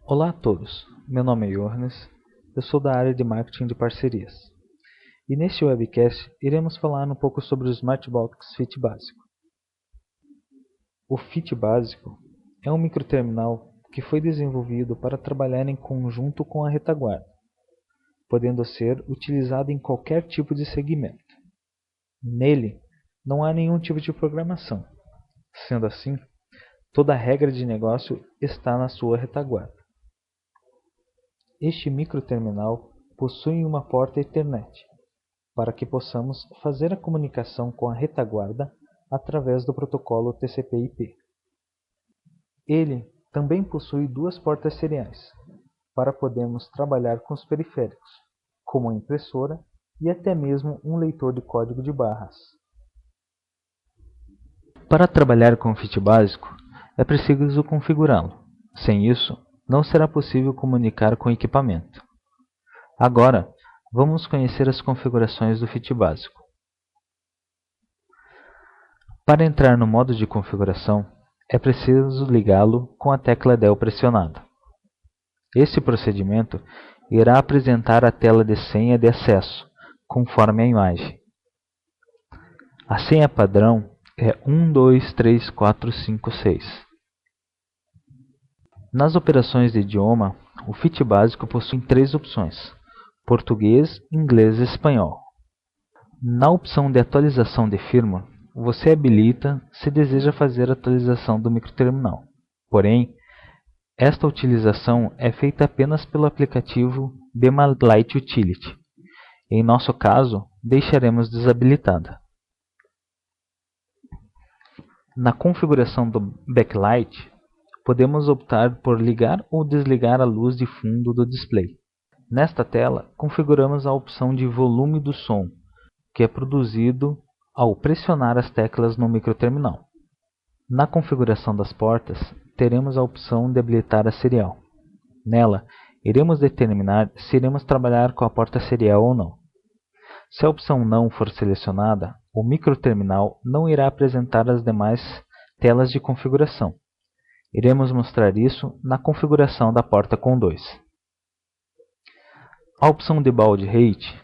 Olá a todos, meu nome é Johannes, eu sou da área de marketing de parcerias. E neste webcast iremos falar um pouco sobre o Smartbox Fit Básico. O Fit Básico é um microterminal que foi desenvolvido para trabalhar em conjunto com a retaguarda, podendo ser utilizado em qualquer tipo de segmento. Nele, não há nenhum tipo de programação. Sendo assim, toda a regra de negócio está na sua retaguarda. Este microterminal possui uma porta Ethernet, para que possamos fazer a comunicação com a retaguarda através do protocolo TCP/IP. Ele também possui duas portas seriais, para podermos trabalhar com os periféricos, como a impressora e até mesmo um leitor de código de barras. Para trabalhar com o Fit Básico, é preciso configurá-lo. Sem isso, não será possível comunicar com o equipamento. Agora, vamos conhecer as configurações do Fit Básico. Para entrar no modo de configuração, é preciso ligá-lo com a tecla Del pressionada. Esse procedimento irá apresentar a tela de senha de acesso, conforme a imagem. A senha padrão é 123456. Nas operações de idioma, o Fit Básico possui três opções: português, inglês e espanhol. Na opção de atualização de firmware, você habilita se deseja fazer a atualização do microterminal. Porém, esta utilização é feita apenas pelo aplicativo Bema-Lite Utility. Em nosso caso, deixaremos desabilitada. Na configuração do backlight, podemos optar por ligar ou desligar a luz de fundo do display. Nesta tela, configuramos a opção de volume do som, que é produzido ao pressionar as teclas no microterminal. Na configuração das portas, teremos a opção de habilitar a serial. Nela, iremos determinar se iremos trabalhar com a porta serial ou não. Se a opção não for selecionada, o microterminal não irá apresentar as demais telas de configuração. Iremos mostrar isso na configuração da porta com 2. A opção de baud rate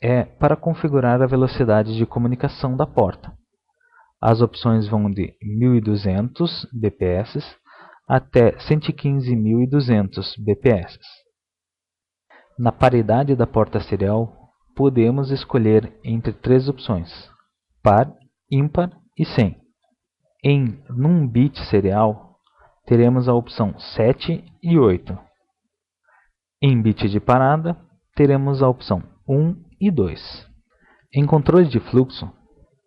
é para configurar a velocidade de comunicação da porta. As opções vão de 1200 bps até 115.200 bps. Na paridade da porta serial, podemos escolher entre três opções: par, ímpar e 100. Em num bit serial, teremos a opção 7 e 8. Em bit de parada, teremos a opção 1 e 2. Em controle de fluxo,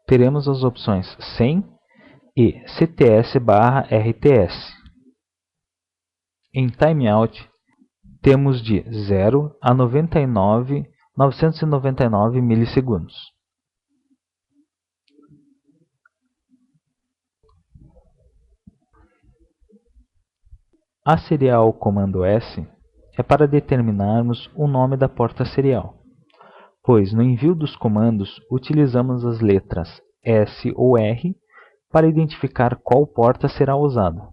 teremos as opções 100 e CTS/RTS. Em timeout, temos de 0 a 999 milissegundos. A serial comando S é para determinarmos o nome da porta serial, pois no envio dos comandos utilizamos as letras S ou R para identificar qual porta será usada.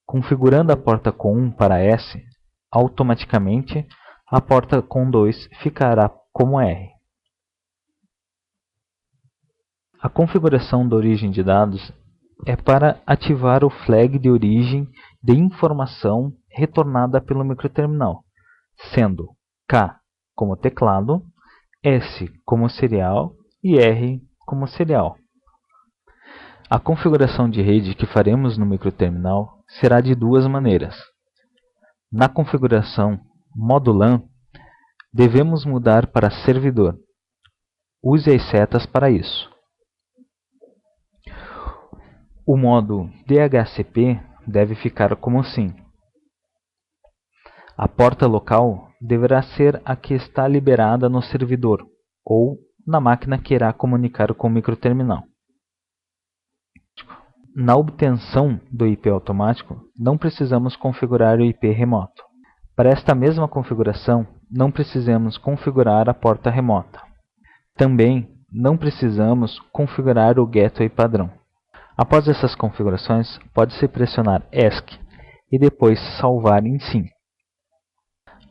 Configurando a porta com 1 para S, automaticamente a porta com 2 ficará como R. A configuração da origem de dados é para ativar o flag de origem de informação retornada pelo microterminal, sendo K como teclado, S como serial e R como serial. A configuração de rede que faremos no microterminal será de duas maneiras. Na configuração modo LAN, devemos mudar para servidor. Use as setas para isso. O modo DHCP deve ficar como assim. A porta local deverá ser a que está liberada no servidor ou na máquina que irá comunicar com o microterminal. Na obtenção do IP automático, não precisamos configurar o IP remoto. Para esta mesma configuração, não precisamos configurar a porta remota. Também não precisamos configurar o gateway padrão. Após essas configurações, pode-se pressionar ESC e depois salvar em sim.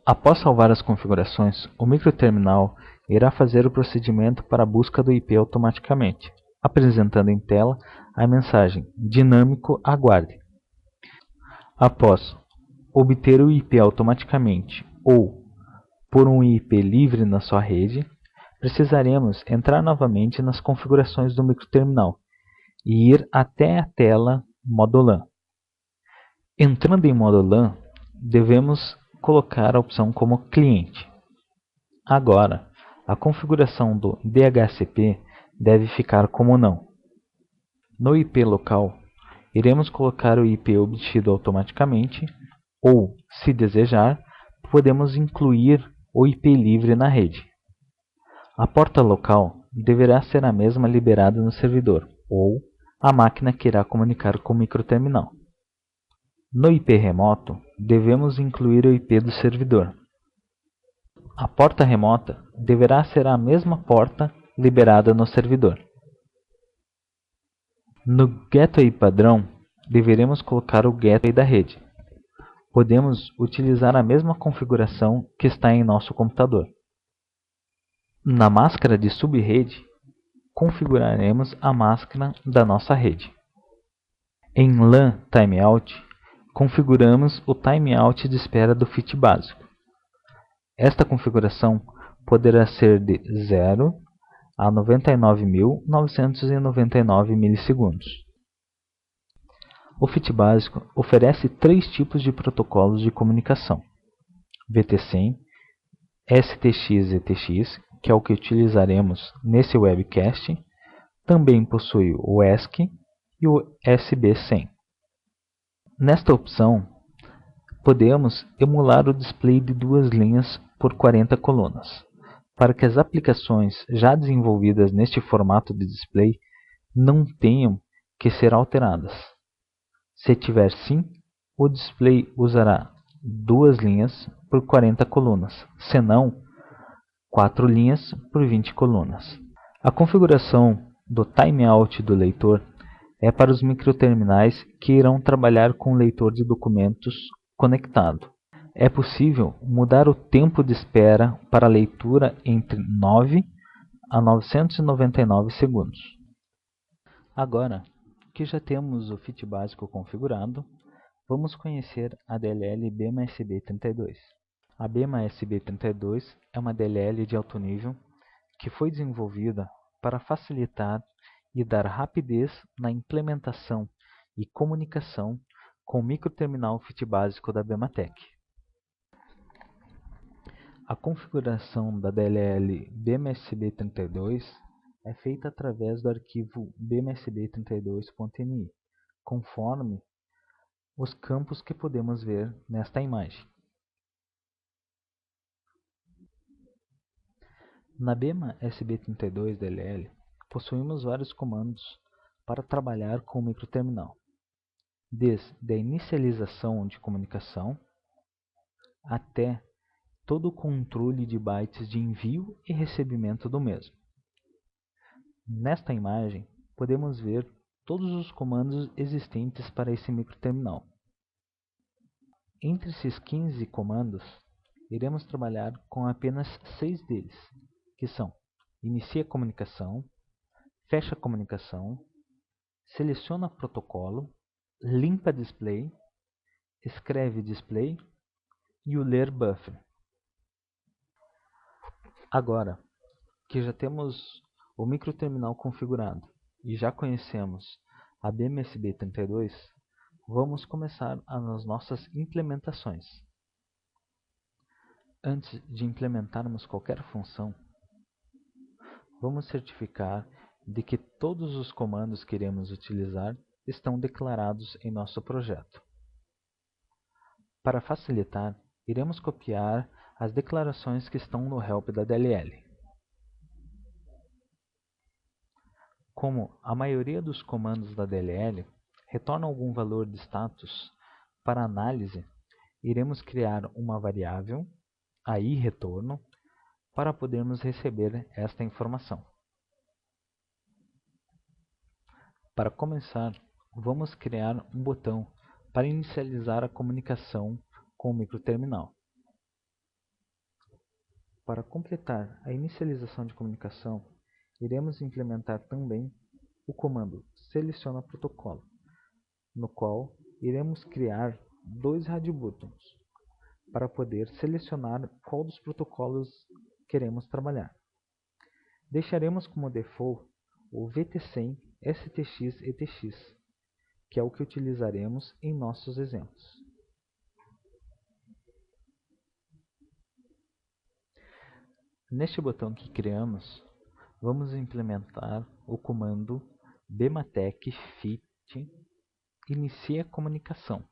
Após salvar as configurações, o microterminal irá fazer o procedimento para a busca do IP automaticamente, apresentando em tela a mensagem dinâmico aguarde. Após obter o IP automaticamente ou por um IP livre na sua rede, precisaremos entrar novamente nas configurações do microterminal e ir até a tela modo LAN. Entrando em modo LAN, devemos colocar a opção como cliente. Agora, a configuração do DHCP deve ficar como não. No IP local, iremos colocar o IP obtido automaticamente ou, se desejar, podemos incluir o IP livre na rede. A porta local deverá ser a mesma liberada no servidor ou a máquina que irá comunicar com o microterminal. No IP remoto, devemos incluir o IP do servidor. A porta remota deverá ser a mesma porta liberada no servidor. No gateway padrão, deveremos colocar o gateway da rede. Podemos utilizar a mesma configuração que está em nosso computador. Na máscara de subrede, configuraremos a máscara da nossa rede. Em LAN Timeout, configuramos o timeout de espera do FIT básico. Esta configuração poderá ser de 0 a 99.999 milissegundos. O FIT básico oferece 3 tipos de protocolos de comunicação: VT100, STX-ETX, que é o que utilizaremos nesse webcast, também possui o ESC e o SB100. Nesta opção, podemos emular o display de 2 linhas por 40 colunas, para que as aplicações já desenvolvidas neste formato de display não tenham que ser alteradas. Se tiver sim, o display usará 2 linhas por 40 colunas, senão 4 linhas por 20 colunas. A configuração do timeout do leitor é para os microterminais que irão trabalhar com o leitor de documentos conectado. É possível mudar o tempo de espera para a leitura entre 9 a 999 segundos. Agora que já temos o FIT básico configurado, vamos conhecer a DLL BMSB32. A BMSB32 é uma DLL de alto nível que foi desenvolvida para facilitar e dar rapidez na implementação e comunicação com o microterminal FIT básico da Bematec. A configuração da DLL BMSB32 é feita através do arquivo bmsb32.ini, conforme os campos que podemos ver nesta imagem. Na BMSB32 DLL, possuímos vários comandos para trabalhar com o microterminal, desde a inicialização de comunicação até todo o controle de bytes de envio e recebimento do mesmo. Nesta imagem, podemos ver todos os comandos existentes para esse microterminal. Entre esses 15 comandos, iremos trabalhar com apenas 6 deles, que são: inicia comunicação, fecha comunicação, seleciona protocolo, limpa display, escreve display e o ler buffer. Agora que já temos o microterminal configurado e já conhecemos a BMSB32, vamos começar as nossas implementações. Antes de implementarmos qualquer função, vamos certificar de que todos os comandos que iremos utilizar estão declarados em nosso projeto. Para facilitar, iremos copiar as declarações que estão no help da DLL. Como a maioria dos comandos da DLL retorna algum valor de status para análise, iremos criar uma variável, a iRetorno, para podermos receber esta informação. Para começar, vamos criar um botão para inicializar a comunicação com o microterminal. Para completar a inicialização de comunicação, iremos implementar também o comando seleciona protocolo, no qual iremos criar dois radiobuttons para poder selecionar qual dos protocolos queremos trabalhar. Deixaremos como default o VT100 STX ETX, que é o que utilizaremos em nossos exemplos. Neste botão que criamos, vamos implementar o comando bmatec fit inicia comunicação.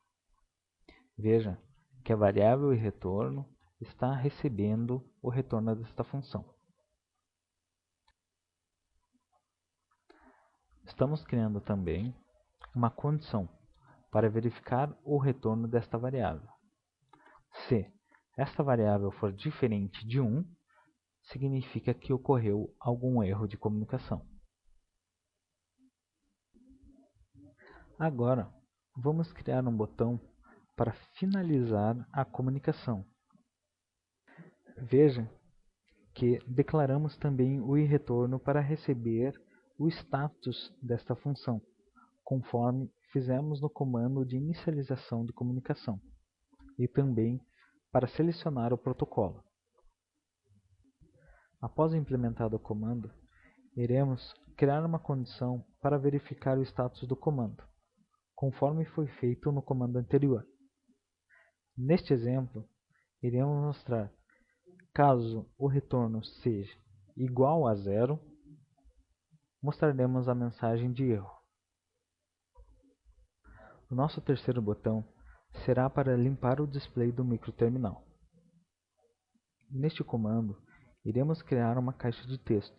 Veja que a variável e retorno está recebendo o retorno desta função. Estamos criando também uma condição para verificar o retorno desta variável. Se esta variável for diferente de 1, significa que ocorreu algum erro de comunicação. Agora, vamos criar um botão para finalizar a comunicação. Veja que declaramos também o retorno para receber o status desta função, conforme fizemos no comando de inicialização de comunicação, e também para selecionar o protocolo. Após implementado o comando, iremos criar uma condição para verificar o status do comando, conforme foi feito no comando anterior. Neste exemplo, iremos mostrar caso o retorno seja igual a 0, mostraremos a mensagem de erro. O nosso terceiro botão será para limpar o display do microterminal. Neste comando, iremos criar uma caixa de texto.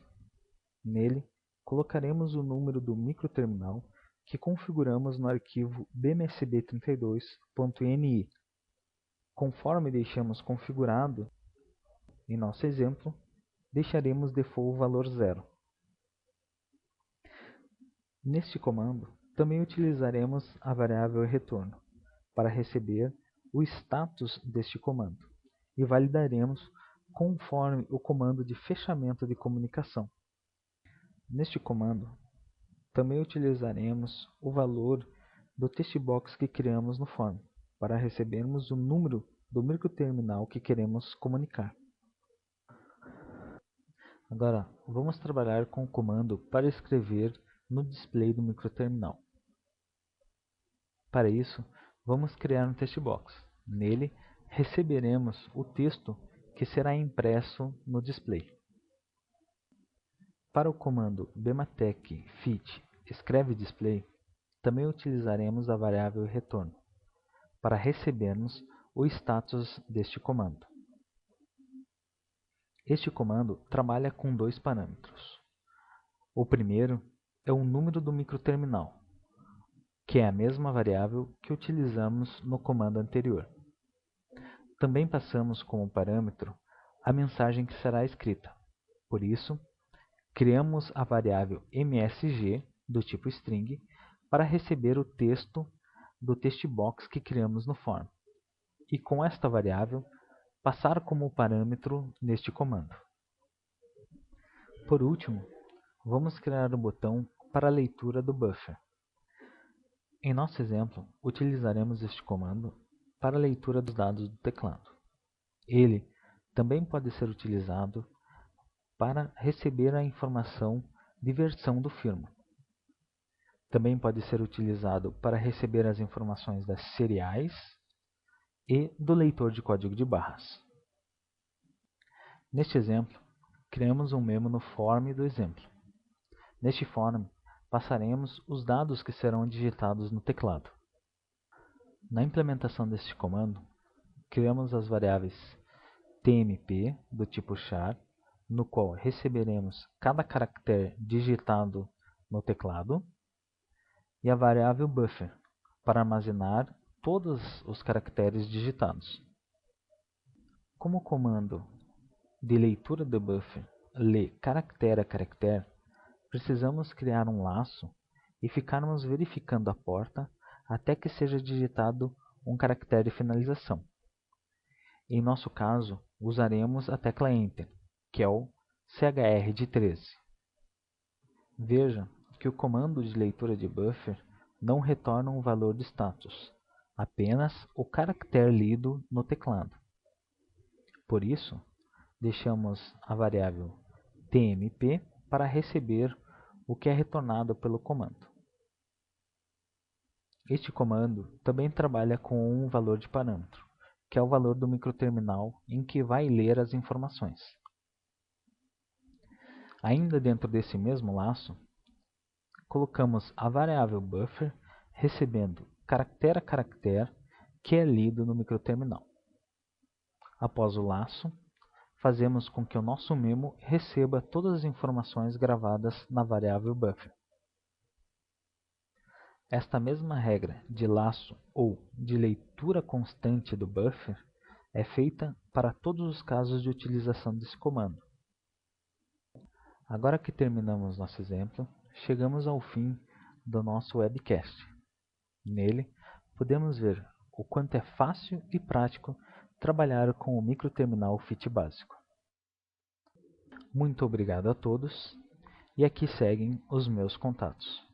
Nele, colocaremos o número do microterminal que configuramos no arquivo bmsb32.ini. Conforme deixamos configurado, em nosso exemplo, deixaremos default valor 0. Neste comando, também utilizaremos a variável retorno para receber o status deste comando e validaremos conforme o comando de fechamento de comunicação. Neste comando, também utilizaremos o valor do textbox que criamos no form para recebermos o número do microterminal que queremos comunicar. Agora, vamos trabalhar com o comando para escrever no display do microterminal. Para isso, vamos criar um textbox. Nele, receberemos o texto que será impresso no display. Para o comando bmatec fit escreve display, também utilizaremos a variável retorno para recebermos o status deste comando. Este comando trabalha com dois parâmetros. O primeiro é o número do microterminal, que é a mesma variável que utilizamos no comando anterior. Também passamos como parâmetro a mensagem que será escrita. Por isso, criamos a variável msg do tipo string para receber o texto do textbox que criamos no form. E com esta variável, passar como parâmetro neste comando. Por último, vamos criar um botão para a leitura do buffer. Em nosso exemplo, utilizaremos este comando para a leitura dos dados do teclado. Ele também pode ser utilizado para receber a informação de versão do firmware. Também pode ser utilizado para receber as informações das seriais e do leitor de código de barras. Neste exemplo, criamos um memo no form do exemplo. Neste form, passaremos os dados que serão digitados no teclado. Na implementação deste comando, criamos as variáveis tmp do tipo char, no qual receberemos cada caractere digitado no teclado, e a variável buffer, para armazenar todos os caracteres digitados. Como o comando de leitura do buffer lê caractere a caractere, precisamos criar um laço e ficarmos verificando a porta até que seja digitado um caractere de finalização. Em nosso caso, usaremos a tecla Enter, que é o CHR de 13. Veja que o comando de leitura de buffer não retorna um valor de status, apenas o caractere lido no teclado. Por isso, deixamos a variável tmp para receber o que é retornado pelo comando. Este comando também trabalha com um valor de parâmetro, que é o valor do microterminal em que vai ler as informações. Ainda dentro desse mesmo laço, colocamos a variável buffer recebendo caractere a caractere que é lido no microterminal. Após o laço, fazemos com que o nosso memo receba todas as informações gravadas na variável buffer. Esta mesma regra de laço ou de leitura constante do buffer é feita para todos os casos de utilização desse comando. Agora que terminamos nosso exemplo, chegamos ao fim do nosso webcast. Nele, podemos ver o quanto é fácil e prático trabalhar com o microterminal FIT básico. Muito obrigado a todos e aqui seguem os meus contatos.